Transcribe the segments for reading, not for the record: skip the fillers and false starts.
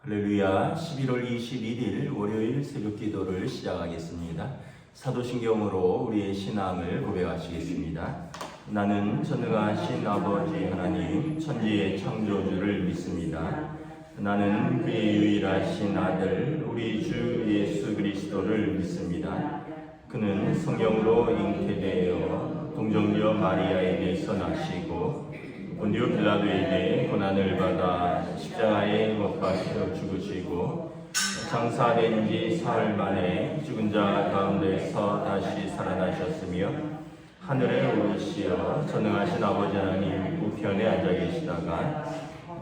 할렐루야. 11월 21일 월요일 새벽 기도를 시작하겠습니다. 사도신경으로 우리의 신앙을 고백하시겠습니다. 나는 전능하신 아버지 하나님 천지의 창조주를 믿습니다. 나는 그의 유일하신 아들 우리 주 예수 그리스도를 믿습니다. 그는 성령으로 잉태되어 동정녀 마리아에게서 나시고 본디오 빌라도에게 고난을 받아 십자가에 못 박혀 죽으시고 장사된 지 사흘 만에 죽은 자 가운데서 다시 살아나셨으며 하늘에 오르시어 전능하신 아버지 하나님 우편에 앉아 계시다가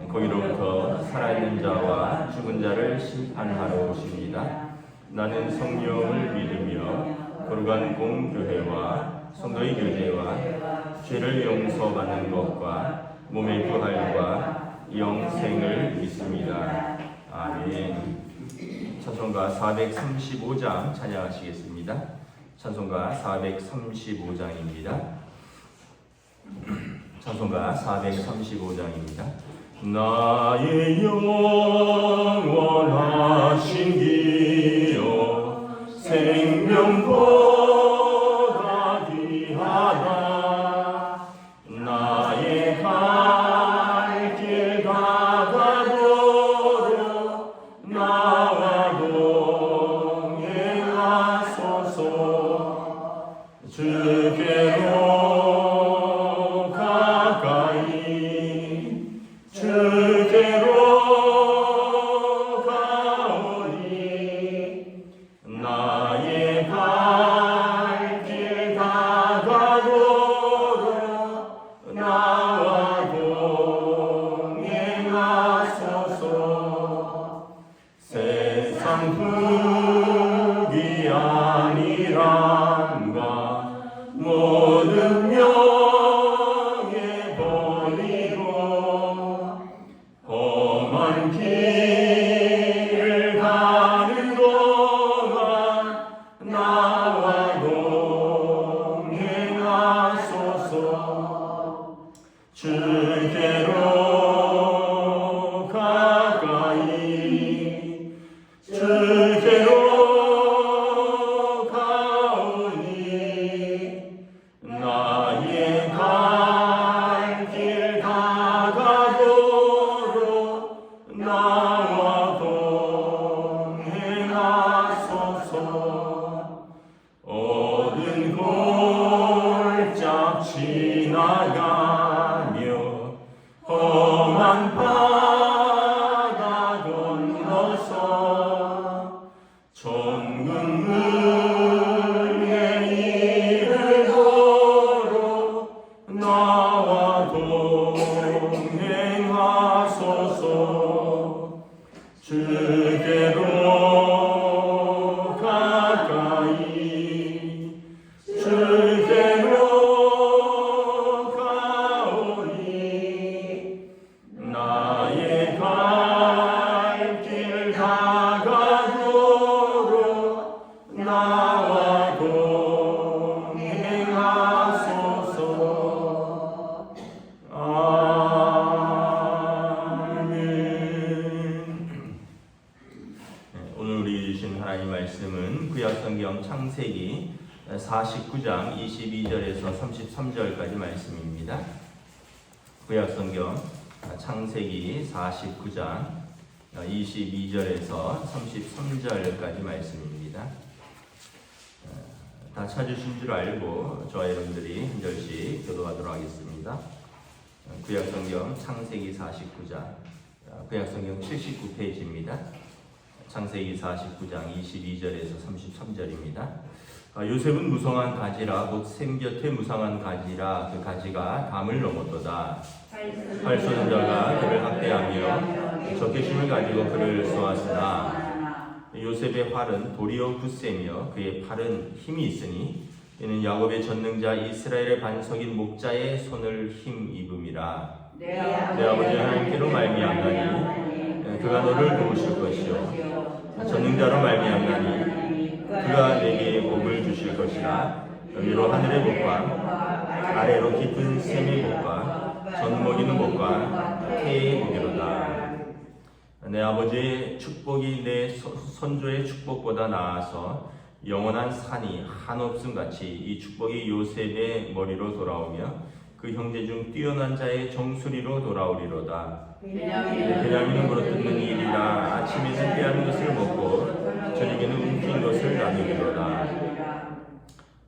거기로부터 살아있는 자와 죽은 자를 심판하러 오십니다. 나는 성령을 믿으며 거룩한 공교회와 성도의 교제와 죄를 용서받는 것과 몸의 부활과 영생을 믿습니다. 아멘. 찬송가 435장 찬양하시겠습니다. 찬송가 435장입니다. 찬송가 435장입니다. 나의 영원하신 기여 생명보다 귀하다. 나의 갈 길 다가도록 나와 동행하소서. 주께로 가까이 주께로 가오니 나의 갈 길 다가도록 나와 동행하소서. 세상 흙이 아니란가 모든 명예 버리고 험한 길을 가는 동안 나와 동행하소서. 주께로 가까이 주께로 가오니 나의 갈 길 다가도록 나와 동행하소서. 어두운 골짝 지나가며 험한 바다 건너서 천국문에 이르도록 나와 동행하소서. 주께로 가까이 주께로 가오니 나의 갈 길 다가도록 나와 동행하소서. 아멘. 오늘 우리 주신 하나님 말씀은 구약성경 창세기 49장 22절에서 33절까지 말씀입니다. 구약성경 창세기 49장 22절에서 33절까지 말씀입니다. 다 찾으신 줄 알고 저와 여러분들이 한 절씩 교도하도록 하겠습니다. 구약성경 창세기 49장 구약성경 79페이지입니다. 창세기 49장 22절에서 33절입니다. 요셉은 무성한 가지라 곧 샘 곁에 무성한 가지라 그 가지가 담을 넘었도다. 활 쏘는 자가 그를 학대하며 적개심을 가지고 그를 쏘았으나 요셉의 활은 도리어 굳세며 그의 팔은 힘이 있으니 이는 야곱의 전능자 이스라엘의 반석인 목자의 손을 힘입음이라. 내 아버지 하나님께로 말미암나니 그가 너를 도우실 것이요 전능자로 말미암나니 그가 내게 복을 주실 것이라. 위로 하늘의 복과 아래로 깊은 샘의 복과 전 먹이는 복과 태의 무게로다. 내 아버지의 축복이 내 선조의 축복보다 나아서 영원한 산이 한없음 같이 이 축복이 요셉의 머리로 돌아오며 그 형제 중 뛰어난 자의 정수리로 돌아오리로다. 베냐민은 물어뜯는 일이라 아침에는 빼앗는 것을 먹고 저녁에는 움킨 것을 나누리로다.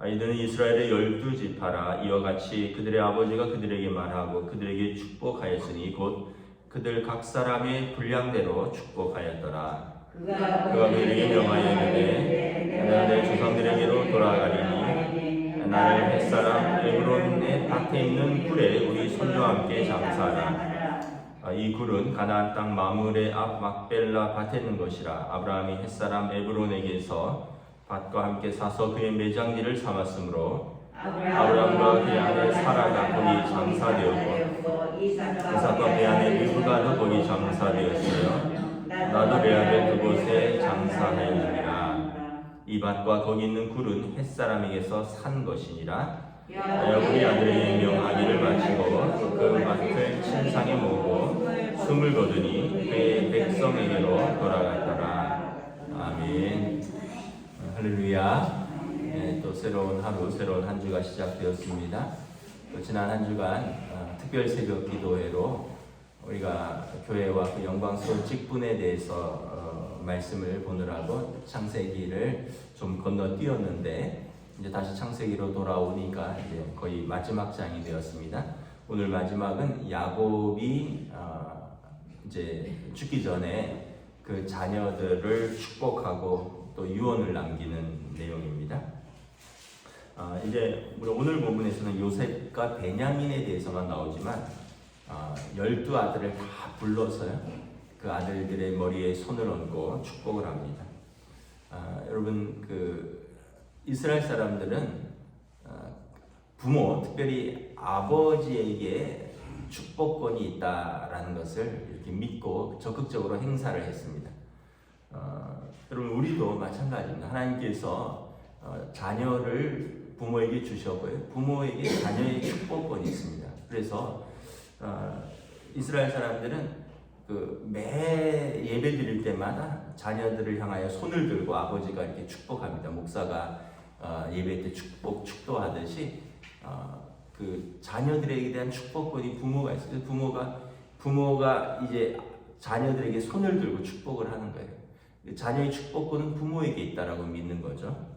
이들은 이스라엘의 12지파라. 이와 같이 그들의 아버지가 그들에게 말하고 그들에게 축복하였으니 곧 그들 각 사람의 분량대로 축복하였더라. 그가 그들에게 명하여 이르되 내가 내 조상들에게로 돌아가리니 나를 햇사람 에브론의 밭에 있는 굴에 우리 손녀와 함께 장사하라. 이 굴은 가나안 땅 마므레 앞 막벨라 밭에 있는 것이라. 아브라함이 햇사람 에브론에게서 밭과 함께 사서 그의 매장지를 삼았으므로 아브라함과 그의 아내 사라가 거기 장사되었고 이삭과 그의 아내 르브가도 거기 장사되었으며 나도 내 아들 그곳에 장사하였느니라. 이 밭과 거기 있는 굴은 햇사람에게서 산 것이니라. 우리 아들에게 명하기를 마치고 그 밭을 침상에 모으고 숨을 거두니 그의 백성에게로 돌아갔더라. 아멘. 할렐루야. 또 새로운 하루, 새로운 한 주가 시작되었습니다. 또 지난 한 주간 특별 새벽 기도회로 우리가 교회와 그 영광스러운 직분에 대해서 말씀을 보느라고 창세기를 좀 건너뛰었는데 이제 다시 창세기로 돌아오니까 이제 거의 마지막 장이 되었습니다. 오늘 마지막은 야곱이 이제 죽기 전에 그 자녀들을 축복하고 또 유언을 남기는 내용입니다. 이제 오늘 본문에서는 요셉과 베냐민에 대해서만 나오지만 12아들을 다 불러서요. 그 아들들의 머리에 손을 얹고 축복을 합니다. 여러분 그 이스라엘 사람들은 부모, 특별히 아버지에게 축복권이 있다라는 것을 이렇게 믿고 적극적으로 행사를 했습니다. 여러분 우리도 마찬가지입니다. 하나님께서 자녀를 부모에게 주셨고요. 부모에게 자녀의 축복권이 있습니다. 그래서 이스라엘 사람들은 그 매 예배 드릴 때마다 자녀들을 향하여 손을 들고 아버지가 이렇게 축복합니다. 목사가 예배 때 축도하듯이 그 자녀들에게 대한 축복권이 부모가 있어요. 부모가 이제 자녀들에게 손을 들고 축복을 하는 거예요. 자녀의 축복권은 부모에게 있다라고 믿는 거죠.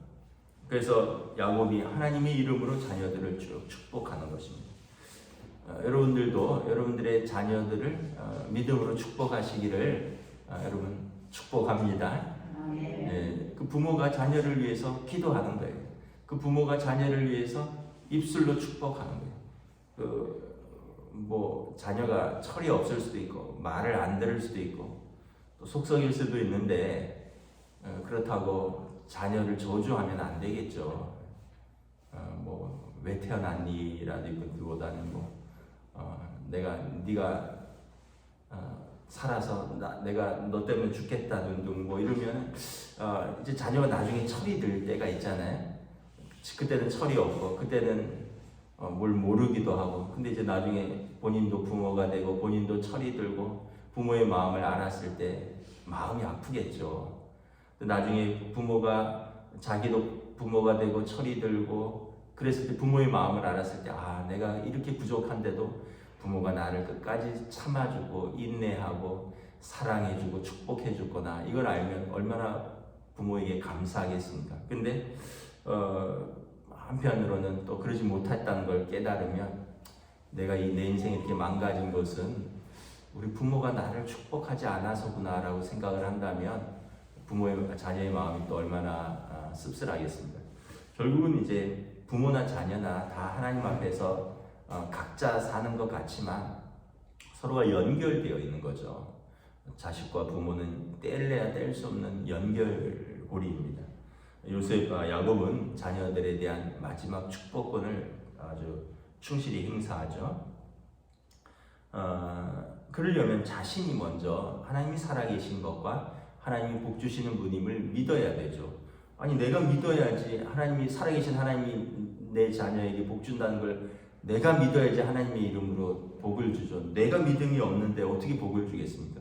그래서 야곱이 하나님의 이름으로 자녀들을 쭉 축복하는 것입니다. 여러분들도 여러분들의 자녀들을 믿음으로 축복하시기를 여러분 축복합니다. 그 부모가 자녀를 위해서 기도하는 거예요. 그 부모가 자녀를 위해서 입술로 축복하는 거예요. 뭐 자녀가 철이 없을 수도 있고 말을 안 들을 수도 있고 또 속썩일 수도 있는데 그렇다고 자녀를 저주하면 안 되겠죠. 뭐 왜 태어났니라도 있기보다는 네가 살아서 내가 너 때문에 죽겠다 등등 뭐 이러면 이제 자녀가 나중에 철이 들 때가 있잖아요. 그때는 철이 없고 그때는 뭘 모르기도 하고 근데 이제 나중에 본인도 부모가 되고 본인도 철이 들고 부모의 마음을 알았을 때 마음이 아프겠죠. 나중에 자기도 부모가 되고 철이 들고 그랬을 때 부모의 마음을 알았을 때 내가 이렇게 부족한데도 부모가 나를 끝까지 참아주고 인내하고 사랑해주고 축복해줬구나 이걸 알면 얼마나 부모에게 감사하겠습니까? 근데 한편으로는 또 그러지 못했다는 걸 깨달으면 내가 내 인생이 이렇게 망가진 것은 우리 부모가 나를 축복하지 않아서구나 라고 생각을 한다면 자녀의 마음이 또 얼마나 씁쓸하겠습니까? 결국은 이제 부모나 자녀나 다 하나님 앞에서 각자 사는 것 같지만 서로가 연결되어 있는 거죠. 자식과 부모는 뗄래야 뗄 수 없는 연결고리입니다. 야곱은 자녀들에 대한 마지막 축복권을 아주 충실히 행사하죠. 그러려면 자신이 먼저 하나님이 살아계신 것과 하나님이 복 주시는 분임을 믿어야 되죠. 아니 내가 믿어야지 하나님이 살아계신 하나님이 내 자녀에게 복 준다는 걸 내가 믿어야지 하나님의 이름으로 복을 주죠. 내가 믿음이 없는데 어떻게 복을 주겠습니까?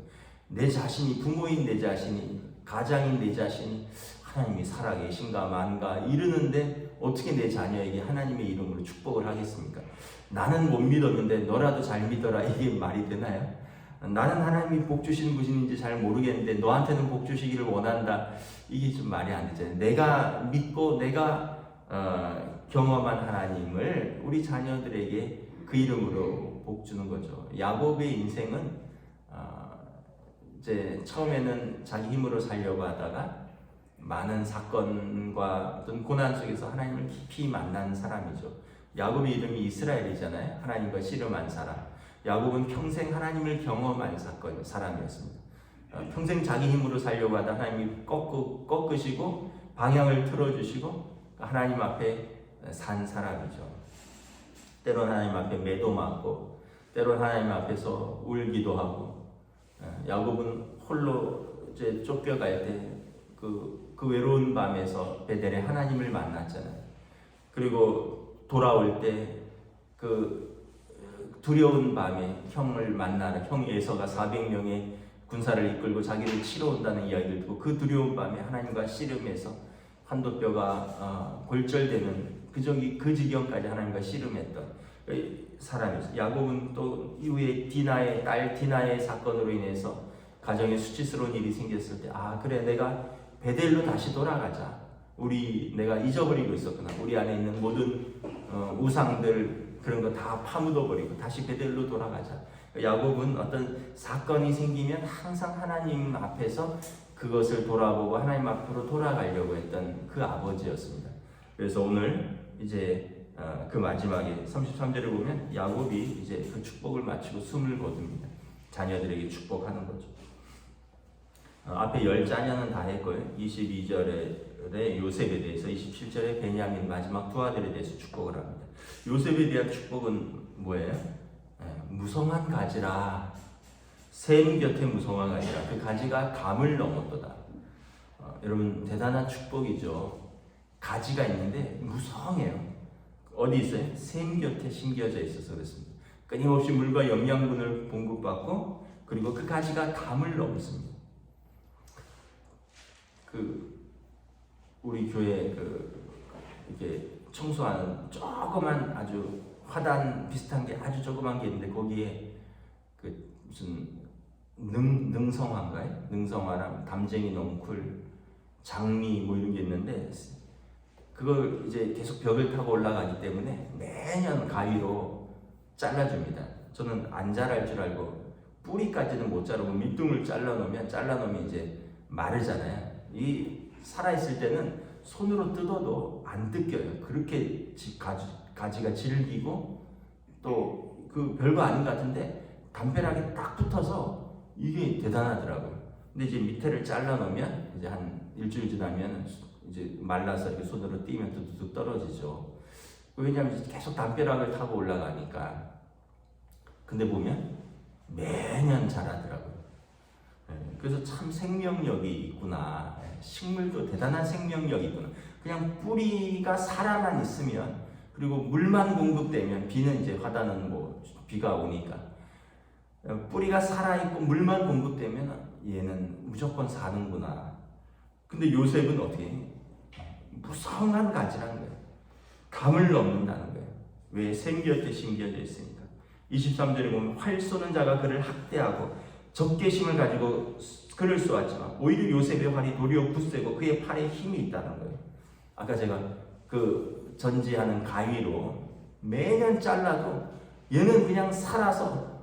내 자신이, 부모인 내 자신이, 가장인 내 자신이 하나님이 살아계신가 만가 이르는데 어떻게 내 자녀에게 하나님의 이름으로 축복을 하겠습니까? 나는 못 믿었는데 너라도 잘 믿어라, 이게 말이 되나요? 나는 하나님이 복 주시는 분인지 잘 모르겠는데 너한테는 복 주시기를 원한다, 이게 좀 말이 안 되잖아요. 내가 믿고 내가 경험한 하나님을 우리 자녀들에게 그 이름으로 복 주는 거죠. 야곱의 인생은 이제 처음에는 자기 힘으로 살려고 하다가 많은 사건과 어떤 고난 속에서 하나님을 깊이 만난 사람이죠. 야곱의 이름이 이스라엘이잖아요. 하나님과 씨름한 사람. 야곱은 평생 하나님을 경험한 사람이었습니다. 평생 자기 힘으로 살려고 하다 하나님이 꺾으시고 방향을 틀어주시고 하나님 앞에 산 사람이죠. 때론 하나님 앞에 매도 맞고 때론 하나님 앞에서 울기도 하고, 야곱은 홀로 이제 쫓겨갈 때 그 외로운 밤에서 베델에 하나님을 만났잖아요. 그리고 돌아올 때 그 두려운 밤에 형을 만나러, 형 에서가 400명의 군사를 이끌고 자기를 치러 온다는 이야기를 듣고 그 두려운 밤에 하나님과 씨름해서 한도뼈가 골절되는 그 지경까지 하나님과 씨름했던 사람이었어요. 야곱은 또 이후에 딸 디나의 사건으로 인해서 가정에 수치스러운 일이 생겼을 때, 그래, 내가 베델로 다시 돌아가자. 내가 잊어버리고 있었구나. 우리 안에 있는 모든 우상들, 그런 거 다 파묻어버리고 다시 베델로 돌아가자. 야곱은 어떤 사건이 생기면 항상 하나님 앞에서 그것을 돌아보고 하나님 앞으로 돌아가려고 했던 그 아버지였습니다. 그래서 오늘 이제 그 마지막에 33절에 보면 야곱이 이제 그 축복을 마치고 숨을 거둡니다. 자녀들에게 축복하는 거죠. 앞에 10자녀는 다 했고요. 22절에 요셉에 대해서, 27절에 베냐민 마지막 두 아들에 대해서 축복을 합니다. 요셉에 대한 축복은 뭐예요? 무성한 가지라, 샘 곁에 무성한 가지라, 그 가지가 감을 넘었도다. 여러분, 대단한 축복이죠. 가지가 있는데 무성해요. 어디 있어요? 샘 곁에 심겨져 있어서 그렇습니다. 끊임없이 물과 영양분을 공급받고, 그리고 그 가지가 감을 넘습니다. 우리 교회 이렇게 청소하는 조그만 아주 화단 비슷한 게 아주 조그만 게 있는데 거기에 무슨 능성화인가요? 능성화랑 담쟁이 넝쿨, 장미 뭐 이런 게 있는데 그걸 이제 계속 벽을 타고 올라가기 때문에 매년 가위로 잘라줍니다. 저는 안 자랄 줄 알고 뿌리까지는 못 자르고 밑둥을 잘라놓으면 이제 마르잖아요. 이 살아있을 때는 손으로 뜯어도 안 뜯겨요. 그렇게 가지가 질기고 또 그 별거 아닌 것 같은데 담벼락에 딱 붙어서 이게 대단하더라고요. 근데 이제 밑에를 잘라놓으면 이제 한 일주일 지나면 이제 말라서 이렇게 손으로 띄면 뚝뚝 떨어지죠. 왜냐하면 계속 담벼락을 타고 올라가니까. 근데 보면 매년 자라더라고요. 그래서 참 생명력이 있구나. 식물도 대단한 생명력이 있구나. 그냥 뿌리가 살아만 있으면, 그리고 물만 공급되면, 비는 이제 화단은 뭐 비가 오니까 뿌리가 살아있고 물만 공급되면 얘는 무조건 사는구나. 근데 요셉은 어떻게 해요? 무성한 가지라는 거예요. 감을 넘는다는 거예요. 왜? 생겨때 심겨져 있으니까. 23절에 보면 활 쏘는 자가 그를 학대하고 적개심을 가지고 그를 쏘았지만 오히려 요셉의 활이 도리어 굳세고 그의 팔에 힘이 있다는 거예요. 아까 제가 그 전지하는 가위로 매년 잘라도 얘는 그냥 살아서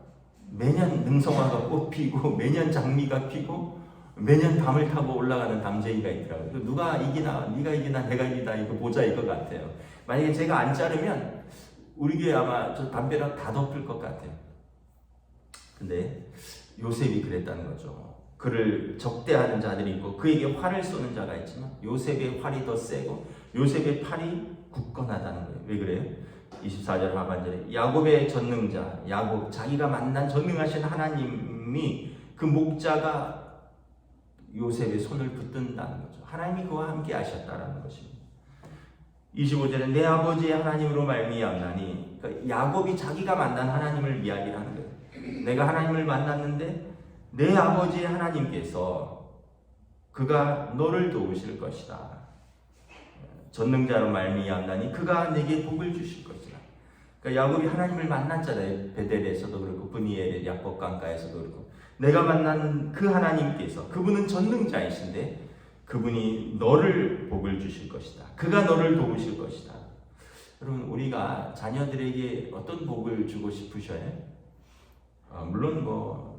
매년 능성화가 꽃피고 매년 장미가 피고 매년 담을 타고 올라가는 담쟁이가 있더라고요. 누가 이기나, 네가 이기나 내가 이기나 이거 보자 이거 같아요. 만약에 제가 안 자르면 우리 교회 아마 저 담벼락 다 덮을 것 같아요. 근데 요셉이 그랬다는 거죠. 그를 적대하는 자들이 있고 그에게 활을 쏘는 자가 있지만 요셉의 활이 더 세고 요셉의 팔이 굳건하다는 거예요. 왜 그래요? 24절 하반절에 야곱의 전능자, 야곱, 자기가 만난 전능하신 하나님이 그 목자가 요셉의 손을 붙든다는 거죠. 하나님이 그와 함께 하셨다라는 것입니다. 25절에 내 아버지의 하나님으로 말미암나니, 그러니까 야곱이 자기가 만난 하나님을 이야기하는 거예요. 내가 하나님을 만났는데 내 아버지 하나님께서 그가 너를 도우실 것이다. 전능자로 말미암나니 그가 내게 복을 주실 것이다. 그러니까 야곱이 하나님을 만났잖아요. 베델에서도 그렇고 브니엘의 야곱 강가에서도 그렇고 내가 만난 그 하나님께서 그분은 전능자이신데 그분이 너를 복을 주실 것이다. 그가 너를 도우실 것이다. 여러분 우리가 자녀들에게 어떤 복을 주고 싶으셔요? 물론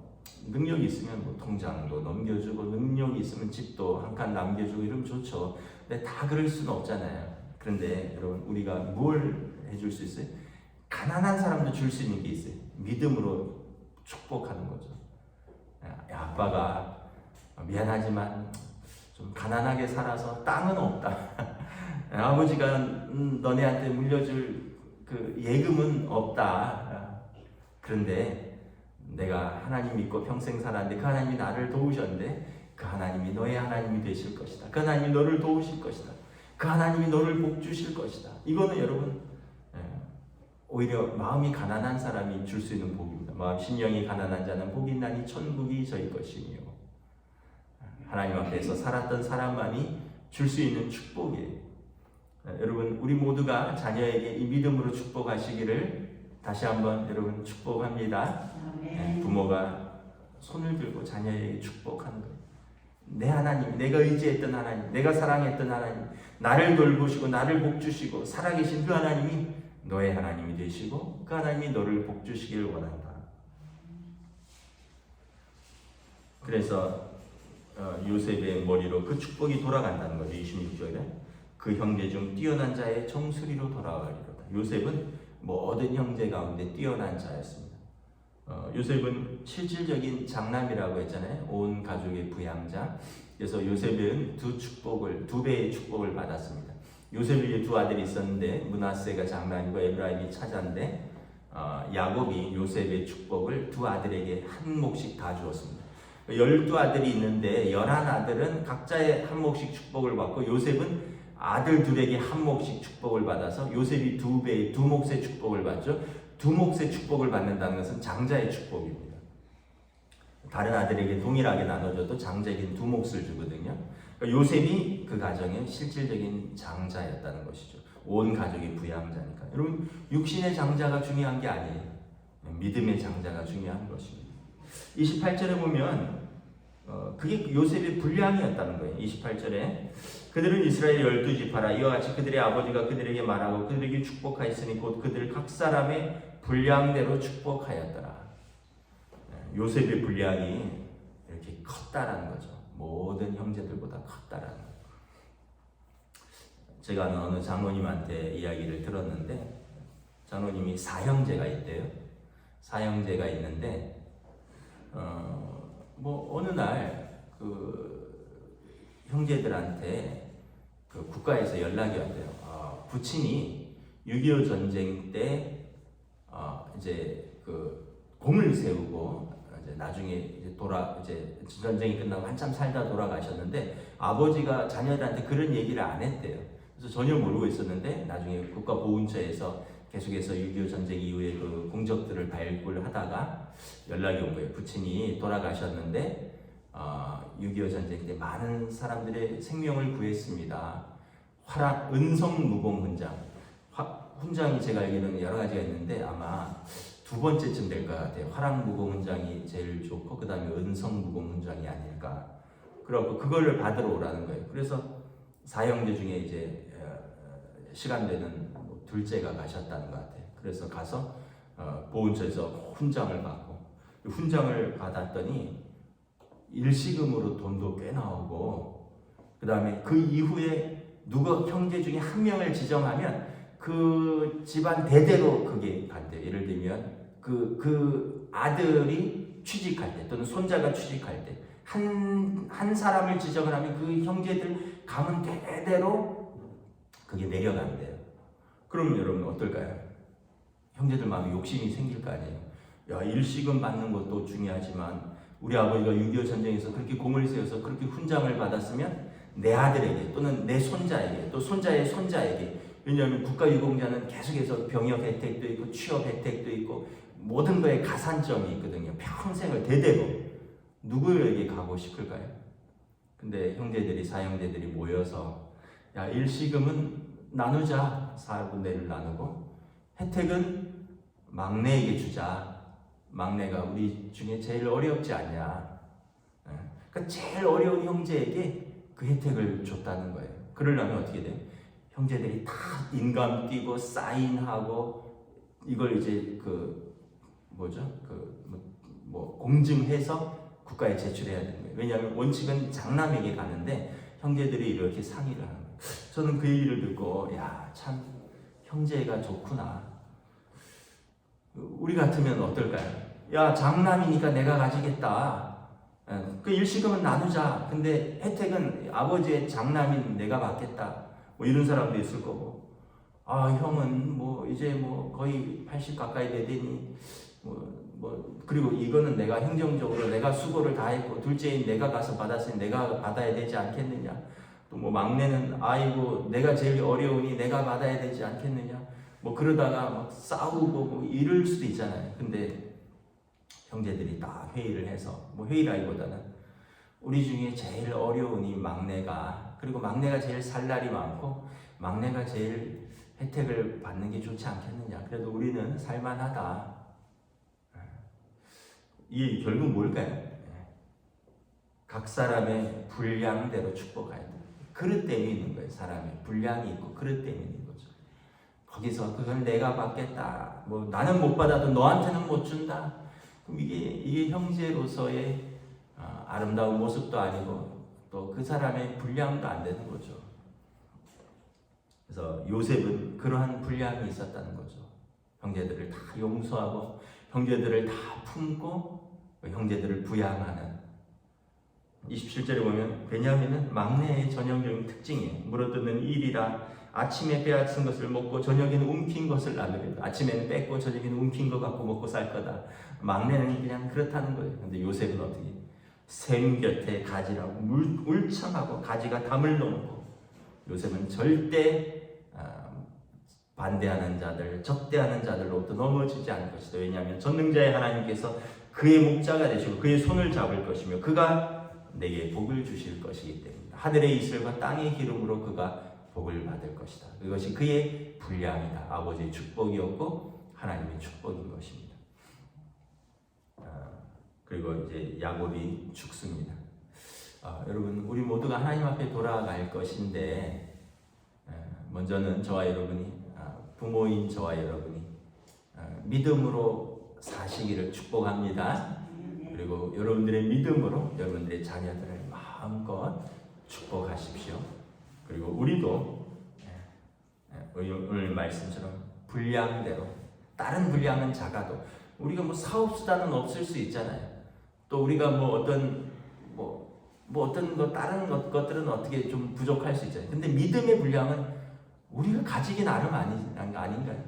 능력이 있으면 통장도 넘겨주고 능력이 있으면 집도 한 칸 남겨주고 이러면 좋죠. 근데 다 그럴 수는 없잖아요. 그런데 여러분 우리가 뭘 해줄 수 있어요? 가난한 사람도 줄 수 있는 게 있어요. 믿음으로 축복하는 거죠. 야, 아빠가 미안하지만 좀 가난하게 살아서 땅은 없다. 아버지가 너네한테 물려줄 그 예금은 없다. 그런데 내가 하나님 믿고 평생 살았는데 그 하나님이 나를 도우셨는데 그 하나님이 너의 하나님이 되실 것이다. 그 하나님이 너를 도우실 것이다. 그 하나님이 너를 복 주실 것이다. 이거는 여러분 오히려 마음이 가난한 사람이 줄 수 있는 복입니다. 마음 심령이 가난한 자는 복이 있나니 천국이 저희 것이며 하나님 앞에서 살았던 사람만이 줄 수 있는 축복이에요. 여러분 우리 모두가 자녀에게 이 믿음으로 축복하시기를 다시 한번 여러분 축복합니다. 부모가 손을 들고 자녀에게 축복하는 거예요. 내 하나님, 내가 의지했던 하나님, 내가 사랑했던 하나님, 나를 돌보시고 나를 복주시고 살아계신 그 하나님이 너의 하나님이 되시고 그 하나님이 너를 복주시기를 원한다. 그래서 요셉의 머리로 그 축복이 돌아간다는 거죠. 26절에 그 형제 중 뛰어난 자의 정수리로 돌아가리로다. 요셉은 모든 형제 가운데 뛰어난 자였습니다. 요셉은 실질적인 장남이라고 했잖아요. 온 가족의 부양자. 그래서 요셉은 두 배의 축복을 받았습니다. 요셉에게 두 아들이 있었는데 므낫세가 장남이고 에브라임이 차자인데 야곱이 요셉의 축복을 두 아들에게 한 몫씩 다 주었습니다. 12아들이 있는데 11아들은 각자의 한 몫씩 축복을 받고 요셉은 아들 둘에게 한 몫씩 축복을 받아서 요셉이 두 몫의 축복을 받죠. 두 몫의 축복을 받는다는 것은 장자의 축복입니다. 다른 아들에게 동일하게 나눠줘도 장자에게는 두 몫을 주거든요. 그러니까 요셉이 그 가정의 실질적인 장자였다는 것이죠. 온 가족의 부양자니까. 여러분 육신의 장자가 중요한 게 아니에요. 믿음의 장자가 중요한 것입니다. 28절에 보면 그게 요셉의 분량이었다는 거예요. 28절에 그들은 이스라엘 12지파라 이와 같이 그들의 아버지가 그들에게 말하고 그들에게 축복하였으니 곧 그들 각 사람의 분량대로 축복하였더라. 요셉의 분량이 이렇게 컸다라는 거죠. 모든 형제들보다 컸다라는 거죠. 제가 아는 어느 장로님한테 이야기를 들었는데 장로님이 사형제가 있대요. 사형제가 있는데 어느 날 그 형제들한테 그 국가에서 연락이 왔대요. 부친이 6.25 전쟁 때 이제 그 공을 세우고 이제 나중에 이제 전쟁이 끝나고 한참 살다 돌아가셨는데 아버지가 자녀들한테 그런 얘기를 안 했대요. 그래서 전혀 모르고 있었는데 나중에 국가보훈처에서 계속해서 6.25 전쟁 이후에 그 공적들을 발굴하다가 연락이 온 거예요. 부친이 돌아가셨는데 6.25 전쟁 때 많은 사람들의 생명을 구했습니다. 은성 무공 훈장. 훈장이 제가 알기로는 여러 가지가 있는데 아마 두 번째쯤 될 것 같아요. 화랑무공 훈장이 제일 좋고 그 다음에 은성무공 훈장이 아닐까. 그래갖고 그거를 받으러 오라는 거예요. 그래서 사형제 중에 이제 시간 되는 둘째가 가셨다는 것 같아요. 그래서 가서 보훈처에서 훈장을 받고 훈장을 받았더니 일시금으로 돈도 꽤 나오고 그 다음에 그 이후에 누가 형제 중에 한 명을 지정하면 그 집안 대대로 그게 간대요. 예를 들면 그 아들이 취직할 때 또는 손자가 취직할 때 한 사람을 지정을 하면 그 형제들 가문 대대로 그게 내려간대요. 그럼 여러분 어떨까요? 형제들 마음에 욕심이 생길 거 아니에요. 야, 일시금 받는 것도 중요하지만 우리 아버지가 6.25 전쟁에서 그렇게 공을 세워서 그렇게 훈장을 받았으면 내 아들에게 또는 내 손자에게 또 손자의 손자에게, 왜냐하면 국가유공자는 계속해서 병역 혜택도 있고 취업 혜택도 있고 모든 거에 가산점이 있거든요. 평생을 대대로. 누구에게 가고 싶을까요? 근데 형제들이, 사형제들이 모여서 야, 일시금은 나누자. 4분의 1을 나누고 혜택은 막내에게 주자. 막내가 우리 중에 제일 어렵지 않냐. 그러니까 제일 어려운 형제에게 그 혜택을 줬다는 거예요. 그러려면 어떻게 돼? 형제들이 다 인감 뛰고 사인하고 이걸 이제 공증해서 국가에 제출해야 되는 거예요. 왜냐하면 원칙은 장남에게 가는데 형제들이 이렇게 상의를 하는 거예요. 저는 그 얘기를 듣고 야, 참 형제가 좋구나. 우리 같으면 어떨까요? 야, 장남이니까 내가 가지겠다. 그 일시금은 나누자. 근데 혜택은 아버지의 장남인 내가 받겠다. 뭐 이런 사람도 있을 거고. 아, 형은 뭐 이제 뭐 거의 80 가까이 되더니 그리고 이거는 내가 행정적으로 내가 수고를 다 했고 둘째인 내가 가서 받았으니 내가 받아야 되지 않겠느냐. 또 뭐 막내는 아이고 내가 제일 어려우니 내가 받아야 되지 않겠느냐. 뭐 그러다가 막 싸우고 뭐 이럴 수도 있잖아요. 근데 형제들이 다 회의를 해서, 뭐 회의라기보다는 우리 중에 제일 어려우니 막내가, 그리고 막내가 제일 살 날이 많고 막내가 제일 혜택을 받는 게 좋지 않겠느냐. 그래도 우리는 살만하다. 이 결국 뭘까요? 각 사람의 분량대로 축복해야 돼. 그릇됨이 있는 거예요. 사람의 분량이 있고 그릇됨이 있는 거죠. 거기서 그건 내가 받겠다. 뭐 나는 못 받아도 너한테는 못 준다. 그럼 이게 형제로서의 아름다운 모습도 아니고 또 그 사람의 분량도 안 되는 거죠. 그래서 요셉은 그러한 분량이 있었다는 거죠. 형제들을 다 용서하고 형제들을 다 품고 형제들을 부양하는. 27절에 보면 베냐민은 막내의 전형적인 특징이에요. 물어뜯는 일이라 아침에 빼앗은 것을 먹고 저녁에는 움킨 것을 나누겠다. 아침에는 뺏고 저녁에는 움킨 거 갖고 먹고 살 거다. 막내는 그냥 그렇다는 거예요. 근데 요셉은 어떻게? 샘 곁에 가지라고 울창하고 가지가 담을 놓고. 요셉은 절대 반대하는 자들, 적대하는 자들로부터 넘어지지 않을 것이다. 왜냐하면 전능자의 하나님께서 그의 목자가 되시고 그의 손을 잡을 것이며 그가 내게 복을 주실 것이기 때문이다. 하늘의 이슬과 땅의 기름으로 그가 복을 받을 것이다. 그것이 그의 분량이다. 아버지의 축복이었고 하나님의 축복인 것입니다. 그리고 이제 야곱이 죽습니다. 여러분, 우리 모두가 하나님 앞에 돌아갈 것인데 먼저는 저와 여러분이, 부모인 저와 여러분이 믿음으로 사시기를 축복합니다. 그리고 여러분들의 믿음으로 여러분들의 자녀들을 마음껏 축복하십시오. 그리고 우리도 오늘 말씀처럼 분량대로, 다른 분량은 작아도 우리가 뭐 사업수단은 없을 수 있잖아요. 또 우리가 어떤 다른 것들은 어떻게 좀 부족할 수 있잖아요. 근데 믿음의 분량은 우리가 가지기 나름 아닌가요?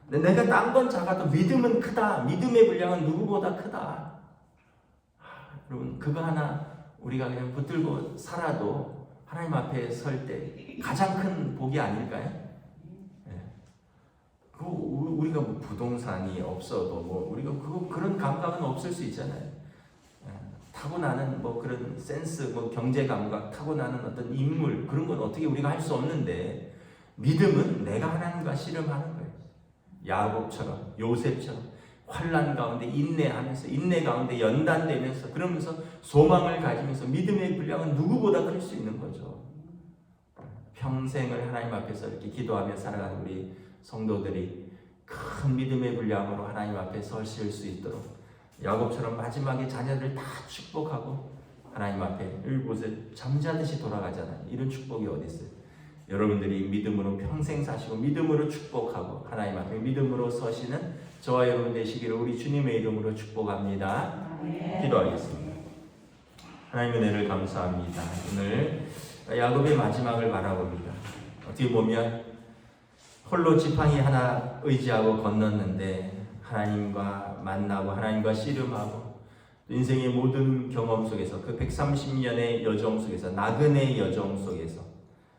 근데 내가 딴 건 작아도 믿음은 크다. 믿음의 분량은 누구보다 크다. 여러분, 그거 하나 우리가 그냥 붙들고 살아도 하나님 앞에 설 때 가장 큰 복이 아닐까요? 우리가 뭐 부동산이 없어도 우리가 그런 감각은 없을 수 있잖아요. 타고나는 그런 센스, 경제 감각, 타고나는 어떤 인물, 그런 건 어떻게 우리가 할 수 없는데 믿음은 내가 하나님과 씨름하는 거예요. 야곱처럼, 요셉처럼 환난 가운데 인내하면서, 인내 가운데 연단되면서, 그러면서 소망을 가지면서 믿음의 분량은 누구보다 클 수 있는 거죠. 평생을 하나님 앞에서 이렇게 기도하며 살아가는 우리 성도들이 큰 믿음의 분량으로 하나님 앞에 서실 수 있도록 야곱처럼 마지막에 자녀들 다 축복하고 하나님 앞에 이곳에 잠자듯이 돌아가잖아요. 이런 축복이 어디 있어요? 여러분들이 믿음으로 평생 사시고 믿음으로 축복하고 하나님 앞에 믿음으로 서시는 저와 여러분 되시기를 우리 주님의 이름으로 축복합니다. 기도하겠습니다. 하나님의 은혜를 감사합니다. 오늘 야곱의 마지막을 바라봅니다. 어떻게 보면 홀로 지팡이 하나 의지하고 건넜는데 하나님과 만나고 하나님과 씨름하고 인생의 모든 경험 속에서 그 130년의 여정 속에서, 나그네의 여정 속에서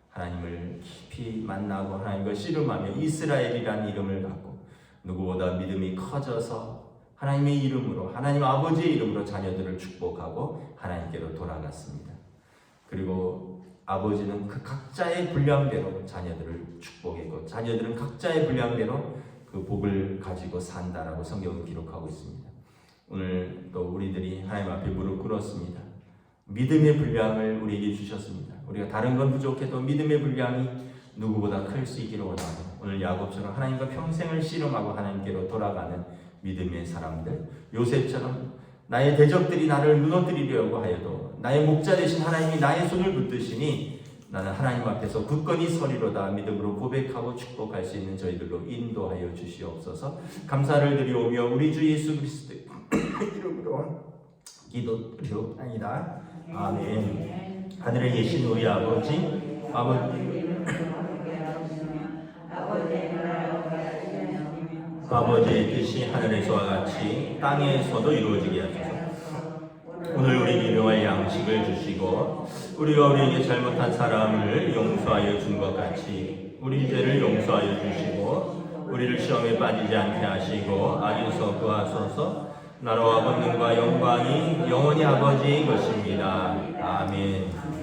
하나님을 깊이 만나고 하나님과 씨름하며 이스라엘이라는 이름을 갖고 누구보다 믿음이 커져서 하나님의 이름으로, 하나님 아버지의 이름으로 자녀들을 축복하고 하나님께로 돌아갔습니다. 그리고 아버지는 그 각자의 분량대로 자녀들을 축복했고 자녀들은 각자의 분량대로 그 복을 가지고 산다라고 성경은 기록하고 있습니다. 오늘 또 우리들이 하나님 앞에 무릎 꿇었습니다. 믿음의 분량을 우리에게 주셨습니다. 우리가 다른 건 부족해도 믿음의 분량이 누구보다 클 수 있기를 원하고 오늘 야곱처럼 하나님과 평생을 씨름하고 하나님께로 돌아가는 믿음의 사람들, 요셉처럼 나의 대적들이 나를 무너뜨리려고 하여도 나의 목자 되신 하나님이 나의 손을 붙드시니 나는 하나님 앞에서 굳건히 서리로다 믿음으로 고백하고 축복할 수 있는 저희들로 인도하여 주시옵소서. 감사를 드리오며 우리 주 예수 그리스도의 이름으로 기도드리옵나이다. 아멘. 하늘에 계신 우리 아버지의 뜻이 하늘에서와 같이 땅에서도 이루어지게 하소서. 오늘 우리에게 일용할 양식을 주시고 우리가 우리에게 잘못한 사람을 용서하여 준 것 같이 우리 죄를 용서하여 주시고 우리를 시험에 빠지지 않게 하시고 악에서 구하소서. 나라와 권능과 영광이 영원히 아버지의 것입니다. 아멘.